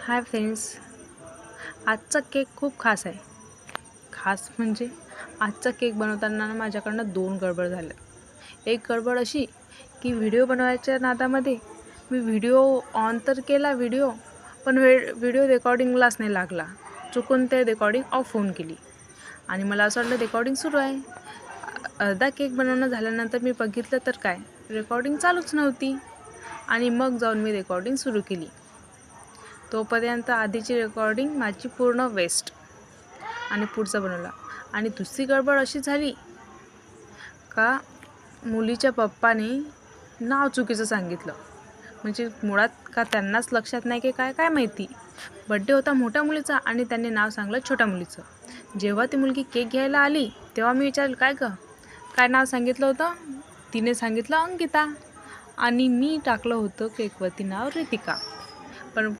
Hi friends, आजचा cake खूप खास आहे. खास म्हणजे आजचा केक बनवताना माझ्याकडनं 2 गडबड झाल्या. एक गडबड अशी की व्हिडिओ बनवायच्या नादामध्ये मी व्हिडिओ ऑन तर केला पण व्हिडिओ रेकॉर्डिंगलाच नाही लागला. चुकून ते रेकॉर्डिंग ऑफ होऊन गेली आणि मला असं वाटलं रेकॉर्डिंग सुरू आहे. अर्धा केक बनवणं झाल्यानंतर मी बघितलं तर काय, रेकॉर्डिंग चालूच नव्हती आणि मग जाऊन मी रेकॉर्डिंग सुरू केली. तोपर्यंत आधीची रेकॉर्डिंग माझी पूर्ण वेस्ट आणि पुढचं बनवलं. आणि दुसरी गडबड अशी झाली का मुलीच्या पप्पाने नाव चुकीचं सांगितलं. म्हणजे मुळात का त्यांनाच लक्षात नाही की काय काय माहिती. बड्डे होता मोठ्या मुलीचा आणि त्यांनी नाव सांगलं छोट्या मुलीचं. जेव्हा ती मुलगी केक घ्यायला आली तेव्हा मी विचारलं, काय गं, काय नाव सांगितलं होतं? तिने सांगितलं अंकिता आणि मी टाकलं होतं केकवरती नाव रितिका.